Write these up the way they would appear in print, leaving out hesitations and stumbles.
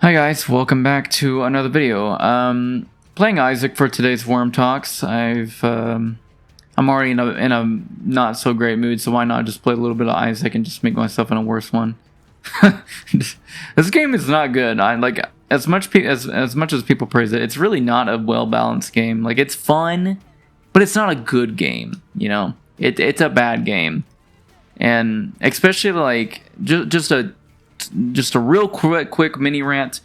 Hi guys, welcome back to another video. Playing Isaac for today's Worm Talks. I'm already in a not so great mood, so why not just play a little bit of Isaac and just make myself in a worse one. This game is not good. I like as much as people praise it. It's really not a well balanced game. Like, it's fun, but it's not a good game. You know, it's a bad game, and especially like just a real quick mini rant.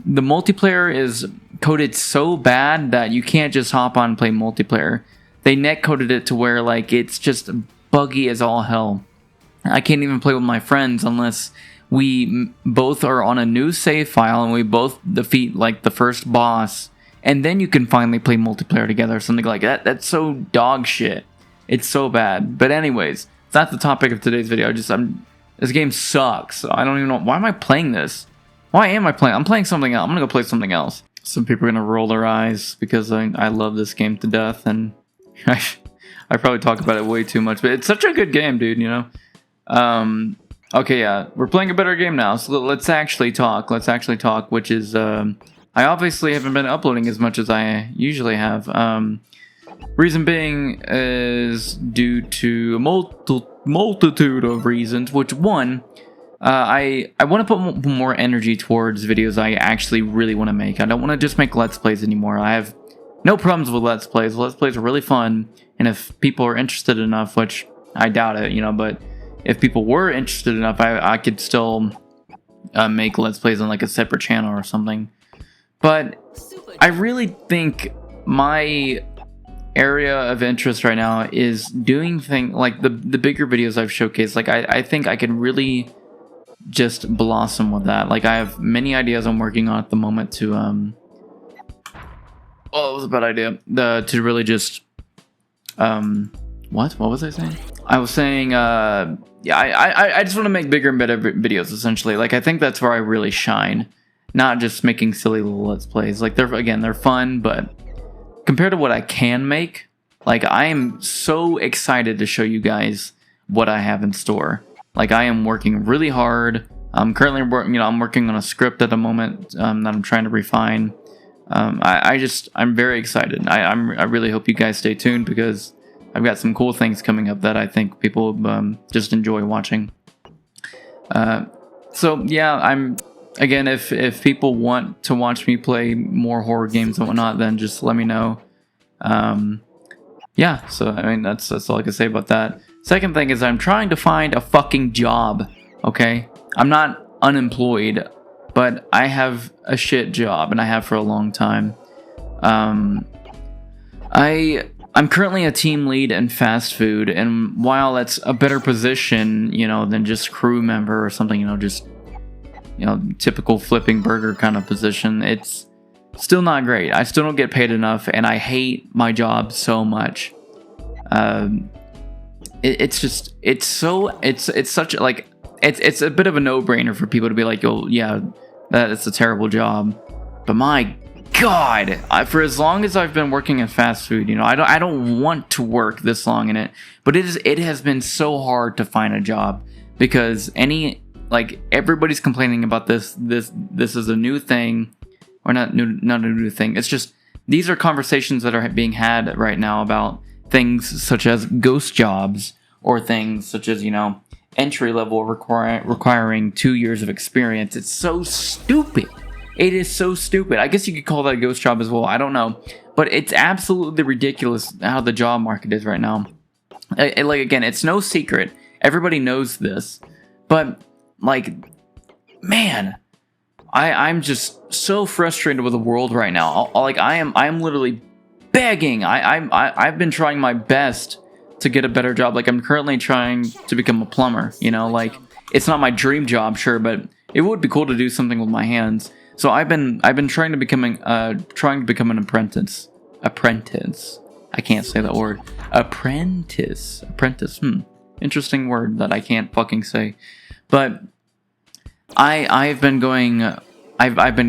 The multiplayer is coded so bad that you can't just hop on and play multiplayer. They net coded it to where like it's just buggy as all hell. I can't even play with my friends unless we both are on a new save file and we both defeat like the first boss, and then you can finally play multiplayer together or something like that. That's so dog shit. It's so bad. But anyways, that's the topic of today's video. This game sucks. I don't even know. Why am I playing this? Why am I playing? I'm playing something else. I'm gonna go play something else. Some people are gonna roll their eyes because I love this game to death, and I probably talk about it way too much, but it's such a good game, dude, you know? Okay, yeah. We're playing a better game now, so let's actually talk. Which is, I obviously haven't been uploading as much as I usually have. Reason being is due to a multitude of reasons, which one, I want to put more energy towards videos I actually really want to make. I don't want to just make Let's Plays anymore. I have no problems with Let's Plays. Let's Plays are really fun, and if people are interested enough, which I doubt it, you know, but if people were interested enough, I could still make Let's Plays on like a separate channel or something. But I really think my area of interest right now is doing things like the bigger videos I've showcased. Like I think I could really just blossom with that. Like, I have many ideas I'm working on at the moment to oh, it was a bad idea. To really just what was I saying? I was saying yeah, I just want to make bigger and better videos, essentially. Like, I think that's where I really shine, not just making silly little Let's Plays. Like, they're fun, but compared to what I can make, like, I am so excited to show you guys what I have in store. Like, I am working really hard. I'm currently I'm working on a script at the moment that I'm trying to refine. I'm very excited. I really hope you guys stay tuned, because I've got some cool things coming up that I think people just enjoy watching. So yeah, again, if people want to watch me play more horror games and whatnot, then just let me know. Yeah, so I mean, that's all I can say about that. Second thing is, I'm trying to find a fucking job, okay? I'm not unemployed, but I have a shit job, and I have for a long time. I'm currently a team lead in fast food, and while that's a better position, you know, than just crew member or something, you know, just, you know, typical flipping burger kind of position, it's still not great. I still don't get paid enough, and I hate my job so much. It's such like it's a bit of a no-brainer for people to be like, oh yeah, that's a terrible job. But my God, for as long as I've been working in fast food, you know, I don't want to work this long in it, but it has been so hard to find a job, because everybody's complaining about this is a new thing, or not a new thing. It's just, these are conversations that are being had right now about things such as ghost jobs, or things such as, you know, entry level requiring 2 years of experience. It's so stupid. It is so stupid. I guess you could call that a ghost job as well. I don't know, but it's absolutely ridiculous how the job market is right now. Like, again, it's no secret. Everybody knows this, but like, man, I'm just so frustrated with the world right now. Like, I'm literally begging. I've been trying my best to get a better job. Like, I'm currently trying to become a plumber, you know, like, it's not my dream job, sure, but it would be cool to do something with my hands. So I've been trying to become an apprentice. I can't say that word. Apprentice. Interesting word that I can't fucking say. But I've been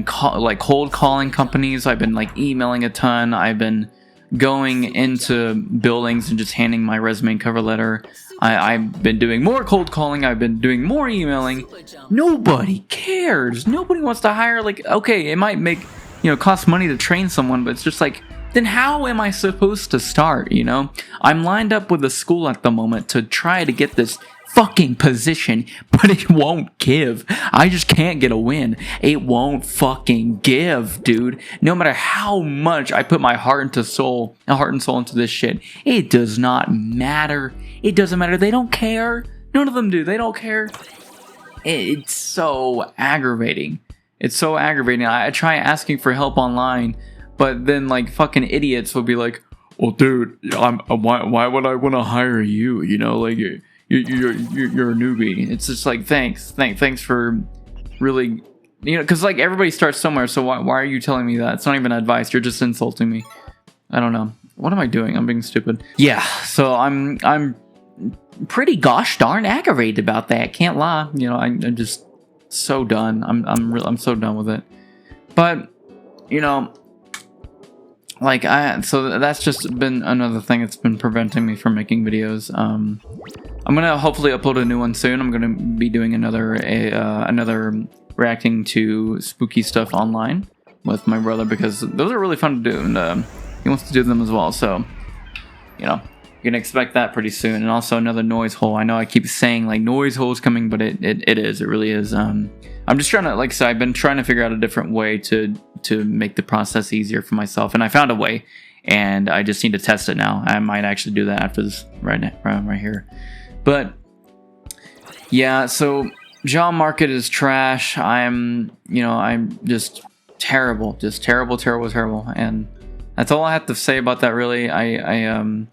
cold calling companies. I've been like emailing a ton. I've been going into buildings and just handing my resume and cover letter. I've been doing more cold calling. I've been doing more emailing. Nobody cares. Nobody wants to hire, like, okay, it might make, cost money to train someone, but it's just like, then how am I supposed to start, I'm lined up with a school at the moment to try to get this fucking position, but it won't give. I just can't get a win. It won't fucking give, dude. No matter how much I put my heart and soul into this shit, it does not matter. It doesn't matter. They don't care. None of them do. They don't care. It's so aggravating. It's so aggravating. I try asking for help online, but then like fucking idiots will be like, "Well, dude, why would I want to hire you? Like you're a newbie." It's just like, thanks for really, because like everybody starts somewhere. So why are you telling me that? It's not even advice. You're just insulting me. I don't know. What am I doing? I'm being stupid. Yeah. So I'm pretty gosh darn aggravated about that. Can't lie. I'm just so done. I'm so done with it. But so that's just been another thing that's been preventing me from making videos. I'm gonna hopefully upload a new one soon. I'm gonna be doing another reacting to spooky stuff online with my brother, because those are really fun to do, and he wants to do them as well. So, you're gonna expect that pretty soon. And also another noise hole. I know I keep saying like noise hole is coming, but it really is. I'm just trying to, like I said, I've been trying to figure out a different way to make the process easier for myself, and I found a way, and I just need to test it now. I might actually do that after this right here. But yeah, so job market is trash. I'm just terrible, terrible, and that's all I have to say about that. Really, I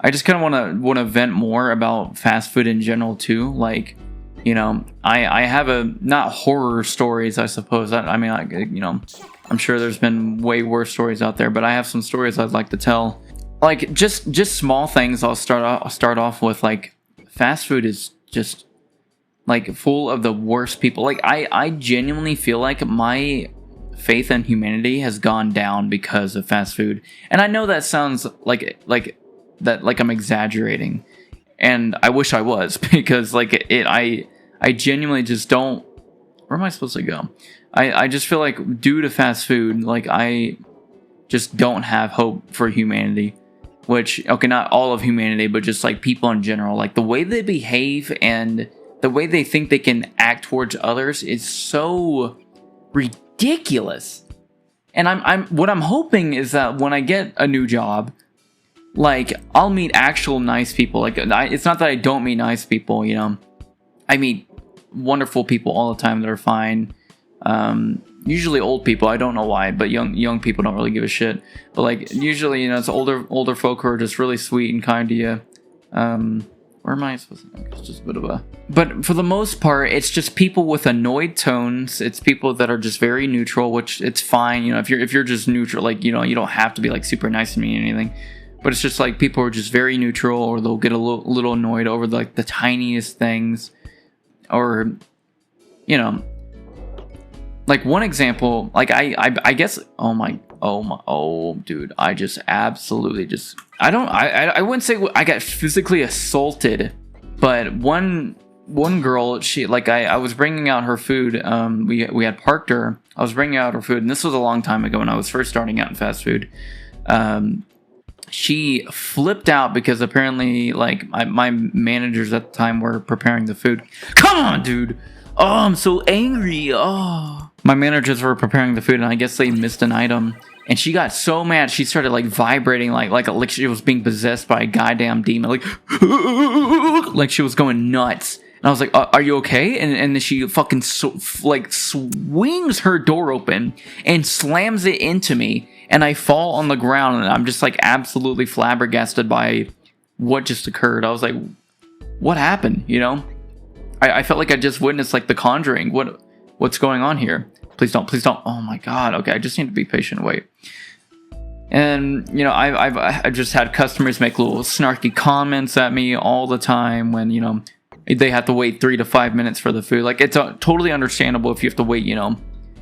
just kind of want to vent more about fast food in general too. Like, I have not horror stories, I suppose. I'm sure there's been way worse stories out there, but I have some stories I'd like to tell. Like just small things. I'll start off with, like, fast food is just like full of the worst people. Like I genuinely feel like my faith in humanity has gone down because of fast food. And I know that sounds like I'm exaggerating, and I wish I was, because I genuinely just don't. Where am I supposed to go? I just feel like due to fast food, like I just don't have hope for humanity. Which, okay, not all of humanity, but just like people in general. Like the way they behave and the way they think they can act towards others is so ridiculous. And what I'm hoping is that when I get a new job, like, I'll meet actual nice people. Like, it's not that I don't meet nice people, I meet wonderful people all the time that are fine. Usually old people. I don't know why, but young people don't really give a shit. But like usually, it's older folk who are just really sweet and kind to you. Where am I supposed to? It's just a bit of a. But for the most part, it's just people with annoyed tones. It's people that are just very neutral, which it's fine. If you're just neutral, like, you don't have to be like super nice to me or anything. But it's just like people are just very neutral, or they'll get a little annoyed over like the tiniest things, or like one example, like I guess, dude, I just absolutely just, I wouldn't say I got physically assaulted, but one girl, she, like, I was bringing out her food, we had parked her, I was bringing out her food, and this was a long time ago when I was first starting out in fast food. She flipped out because apparently, like, my managers at the time were preparing the food. Come on, dude! Oh, I'm so angry. Oh. My managers were preparing the food, and I guess they missed an item. And she got so mad, she started like vibrating like she was being possessed by a goddamn demon. Like she was going nuts. And I was like, "Are you okay?" And then she fucking swings her door open and slams it into me, and I fall on the ground, and I'm just like absolutely flabbergasted by what just occurred. I was like, "What happened?" I felt like I just witnessed like The Conjuring. What's going on here? Please don't. Oh my god. Okay, I just need to be patient and wait. And I've just had customers make little snarky comments at me all the time when they have to wait 3 to 5 minutes for the food. Like, it's totally understandable if you have to wait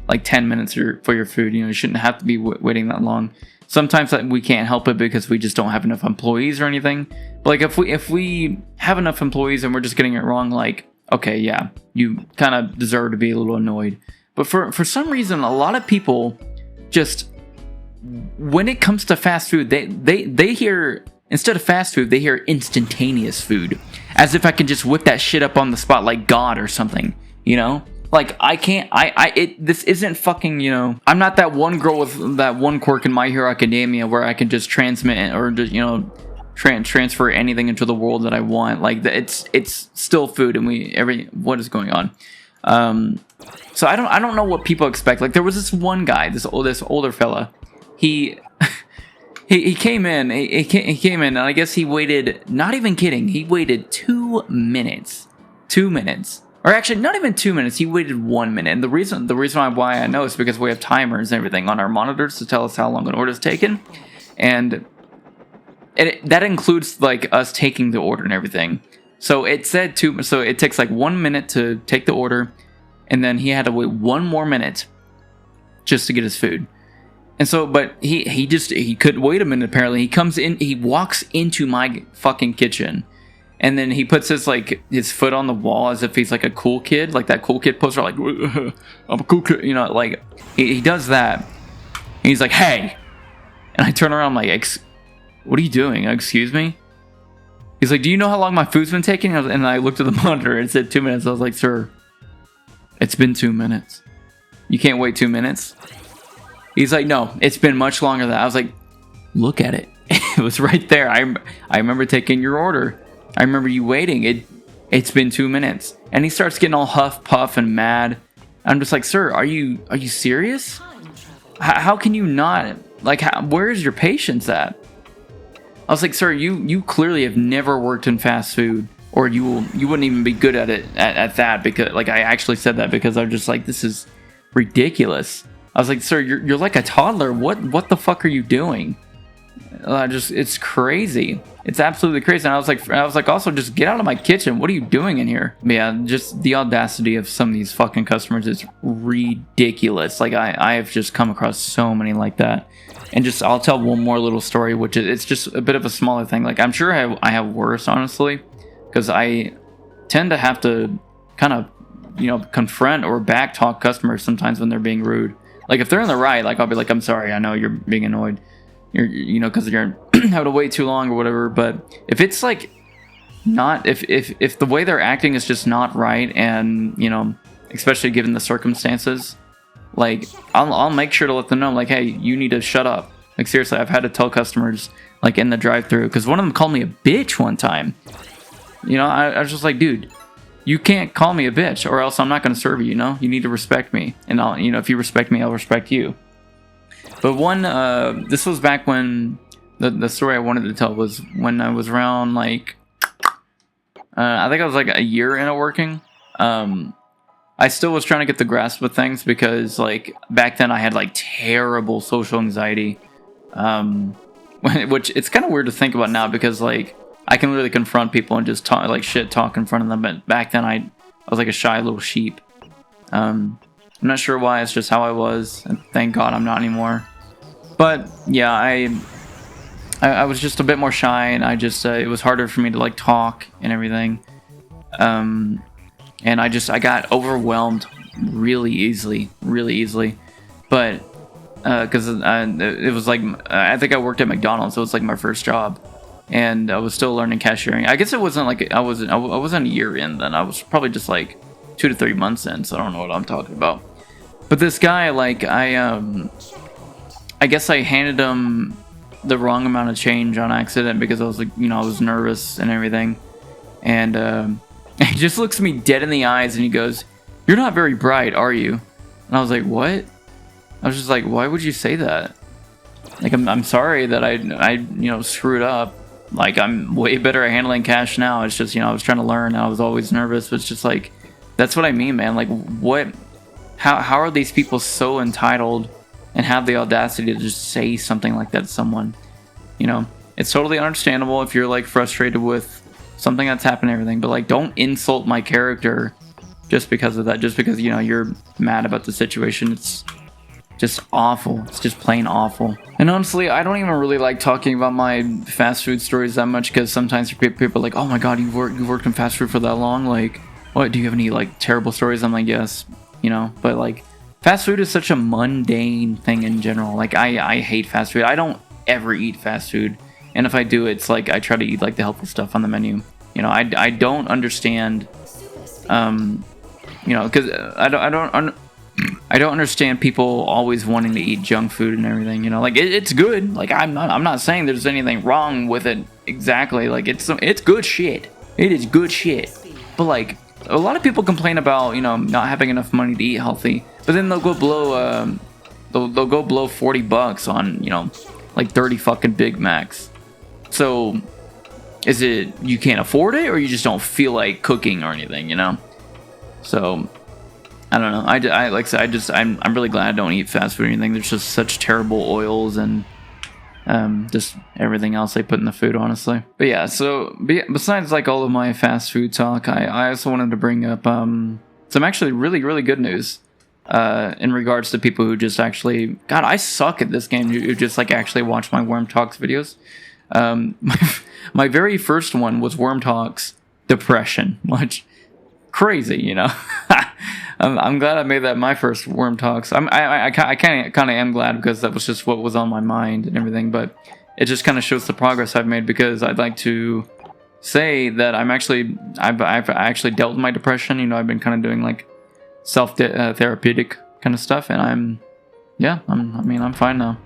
like 10 minutes for your food. You shouldn't have to be waiting that long. Sometimes we can't help it because we just don't have enough employees or anything. But like if we have enough employees and we're just getting it wrong, like, okay, yeah, you kind of deserve to be a little annoyed. But for some reason, a lot of people just, when it comes to fast food, they hear, instead of fast food, they hear instantaneous food, as if I can just whip that shit up on the spot like God or something, you know? Like, I can't, this isn't fucking, you know, I'm not that one girl with that one quirk in My Hero Academia where I can just transmit or just, you know, transfer anything into the world that I want. Like, it's still food, and what is going on? So I don't know what people expect. Like, there was this one guy, this older fella. He came in. He came in, and I guess he waited. Not even kidding. He waited 2 minutes. 2 minutes. Or actually, not even 2 minutes. He waited 1 minute. And the reason why I know is because we have timers and everything on our monitors to tell us how long an order is taken, and that includes like us taking the order and everything. So it said so it takes like 1 minute to take the order, and then he had to wait 1 more minute just to get his food. And so, but he couldn't wait a minute. Apparently, he comes in. He walks into my fucking kitchen. And then he puts his foot on the wall as if he's like a cool kid, like that cool kid poster, like, I'm a cool kid, you know, like he does that. And he's like, hey, and I turn around, I'm like, what are you doing? Excuse me? He's like, do you know how long my food's been taking? And I looked at the monitor and it said 2 minutes. I was like, sir, it's been 2 minutes. You can't wait 2 minutes. He's like, no, it's been much longer than that. I was like, look at it. It was right there. I remember taking your order. I remember you waiting. It's been 2 minutes. And he starts getting all huff, puff, and mad. I'm just like, sir, are you serious? How can you not? Like, where is your patience at? I was like, sir, you clearly have never worked in fast food, or you wouldn't even be good at it at that, because like I actually said that because I'm just like, this is ridiculous. I was like, sir, you're like a toddler. What the fuck are you doing? It's crazy. It's absolutely crazy. And I was like, also, just get out of my kitchen. What are you doing in here? But yeah, just the audacity of some of these fucking customers is ridiculous. Like, I have just come across so many like that. And just, I'll tell one more little story, which is, it's just a bit of a smaller thing. Like, I'm sure I have worse, honestly, because I tend to have to kind of, you know, confront or backtalk customers sometimes when they're being rude. Like, if they're in the right, like, I'll be like, I'm sorry, I know you're being annoyed. You know, because you're having to wait too long or whatever. But if it's like not, if the way they're acting is just not right, and, you know, especially given the circumstances, like, I'll make sure to let them know, like, hey, you need to shut up. Like, seriously, I've had to tell customers, like, in the drive-thru, because one of them called me a bitch one time. You know, I was just like, dude, you can't call me a bitch, or else I'm not going to serve you. You know, you need to respect me, and I'll, you know, if you respect me, I'll respect you. But this was back when the story I wanted to tell was when I was around, like, I think I was like a year into working. I still was trying to get the grasp of things because, like, back then I had like terrible social anxiety, which it's kind of weird to think about now because, like, I can literally confront people and just talk in front of them. But back then I was like a shy little sheep. I'm not sure why. It's just how I was, and thank God I'm not anymore. But yeah, I was just a bit more shy, and I just it was harder for me to like talk and everything. And I got overwhelmed really easily. But because it was like, I think I worked at McDonald's, so it was like my first job, and I was still learning cashiering. I guess it wasn't like I wasn't a year in then. I was probably just like 2 to 3 months in, so I don't know what I'm talking about. But this guy, like, I guess I handed him the wrong amount of change on accident because I was like, you know, I was nervous and everything. And he just looks me dead in the eyes and he goes, "You're not very bright, are you?" And I was like, "What?" I was just like, "Why would you say that?" Like, I'm sorry that I you know, screwed up. Like, I'm way better at handling cash now. It's just, you know, I was trying to learn and I was always nervous. But it's just like, that's what I mean, man. Like, what? How are these people so entitled and have the audacity to just say something like that to someone? You know, it's totally understandable if you're like frustrated with something that's happened and everything, but like, don't insult my character just because of that. Just because, you know, you're mad about the situation. Just awful. It's just plain awful. And honestly, I don't even really like talking about my fast food stories that much, because sometimes people are like, oh my god, you've worked in fast food for that long? Like, what, do you have any like terrible stories? I'm like, yes, you know, but like fast food is such a mundane thing in general. Like I hate fast food. I don't ever eat fast food. And if I do, it's like I try to eat like the healthy stuff on the menu. You know, I don't understand, you know, because I don't understand people always wanting to eat junk food and everything. You know, like it's good. Like I'm not saying there's anything wrong with it exactly. Like it's good shit. It is good shit. But like a lot of people complain about, you know, not having enough money to eat healthy. But then they'll go blow they'll go blow $40 on, you know, like 30 fucking Big Macs. So is it you can't afford it, or you just don't feel like cooking or anything, you know? So I don't know. I like I said, I'm really glad I don't eat fast food or anything. There's just such terrible oils and just everything else they put in the food, honestly. But yeah, so besides like all of my fast food talk, I also wanted to bring up some actually really good news in regards to people who just actually, God, I suck at this game, who just like actually watch my Worm Talks videos. My very first one was Worm Talks Depression, which crazy, you know. I'm glad I made that my first Worm Talks. I kind of am glad, because that was just what was on my mind and everything. But it just kind of shows the progress I've made, because I'd like to say that I've actually dealt with my depression. You know, I've been kind of doing like self therapeutic kind of stuff, and I'm fine now.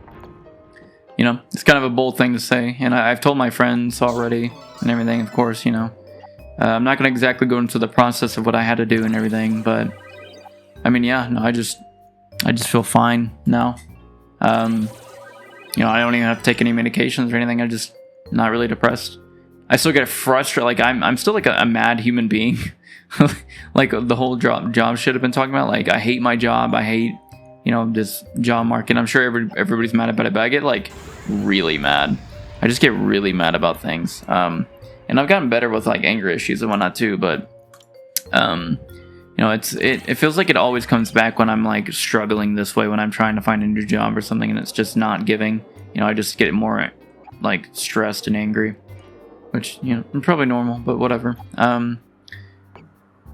You know, it's kind of a bold thing to say, and I've told my friends already and everything. Of course, you know, I'm not gonna exactly go into the process of what I had to do and everything, but I mean, yeah, no, I just feel fine now. You know, I don't even have to take any medications or anything. I'm just not really depressed. I still get frustrated. Like I'm still like a mad human being. Like the whole job shit I've been talking about. Like I hate my job. I hate, you know, this job market. I'm sure everybody's mad about it, but I get like really mad. I just get really mad about things. And I've gotten better with like anger issues and whatnot too, but you know, it feels like it always comes back when I'm like struggling this way, when I'm trying to find a new job or something and it's just not giving. You know, I just get more like stressed and angry, which, you know, probably normal, but whatever.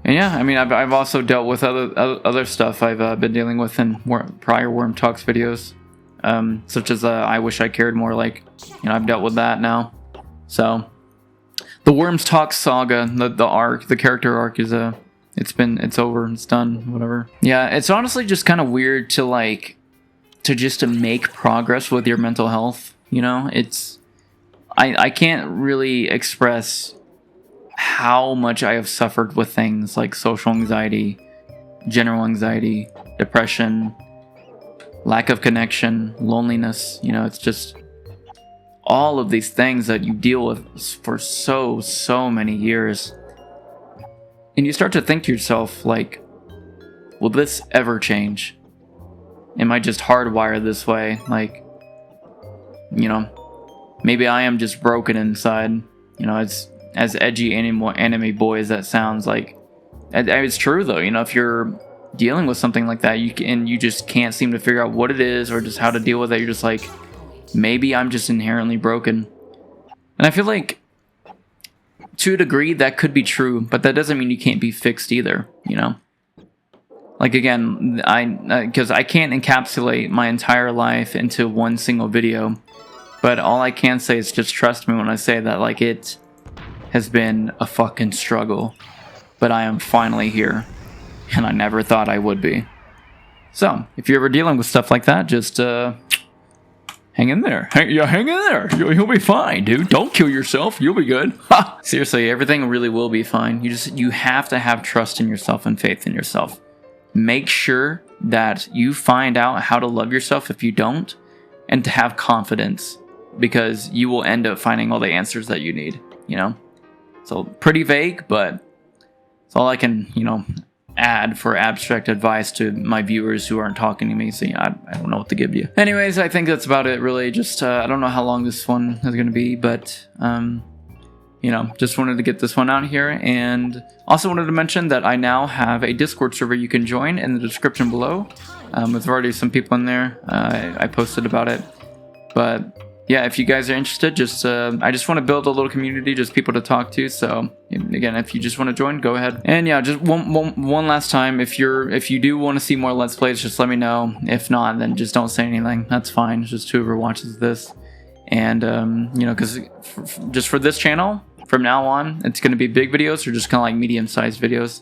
And yeah, I mean, I've also dealt with other stuff I've been dealing with in prior Worm Talks videos, such as I Wish I Cared More. Like, you know, I've dealt with that now. So the Worms Talks saga, the arc, the character arc is it's over, it's done, whatever. Yeah, it's honestly just kind of weird to just make progress with your mental health. You know, I can't really express how much I have suffered with things like social anxiety, general anxiety, depression, lack of connection, loneliness. You know, it's just all of these things that you deal with for so many years. And you start to think to yourself, like, will this ever change? Am I just hardwired this way? Like, you know, maybe I am just broken inside. You know, it's as edgy anime boy as that sounds, like, it's true though. You know, if you're dealing with something like that, you just can't seem to figure out what it is or just how to deal with it, you're just like, maybe I'm just inherently broken. And I feel like to a degree that could be true, but that doesn't mean you can't be fixed either, you know? Like, again, because I can't encapsulate my entire life into one single video, but all I can say is just trust me when I say that, like, it has been a fucking struggle, but I am finally here, and I never thought I would be. So, if you're ever dealing with stuff like that, just hang in there. Hang in there. You'll be fine, dude. Don't kill yourself. You'll be good. Ha! Seriously, everything really will be fine. You have to have trust in yourself and faith in yourself. Make sure that you find out how to love yourself if you don't, and to have confidence, because you will end up finding all the answers that you need, you know? So, pretty vague, but it's all I can, you know, add for abstract advice to my viewers who aren't talking to me. So yeah, I don't know what to give you. Anyways, I think that's about it, really. Just I don't know how long this one is going to be, but you know, just wanted to get this one out here, and also wanted to mention that I now have a Discord server you can join in the description below. There's already some people in there. I posted about it, but yeah, if you guys are interested, just I just want to build a little community, just people to talk to. So again, if you just want to join, go ahead. And yeah, just one last time, if you do want to see more Let's Plays, just let me know. If not, then just don't say anything. That's fine. It's just whoever watches this. And you know, because just for this channel, from now on, it's going to be big videos or just kind of like medium-sized videos.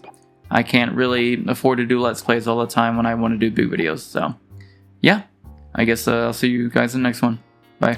I can't really afford to do Let's Plays all the time when I want to do big videos. So yeah, I guess I'll see you guys in the next one. Bye.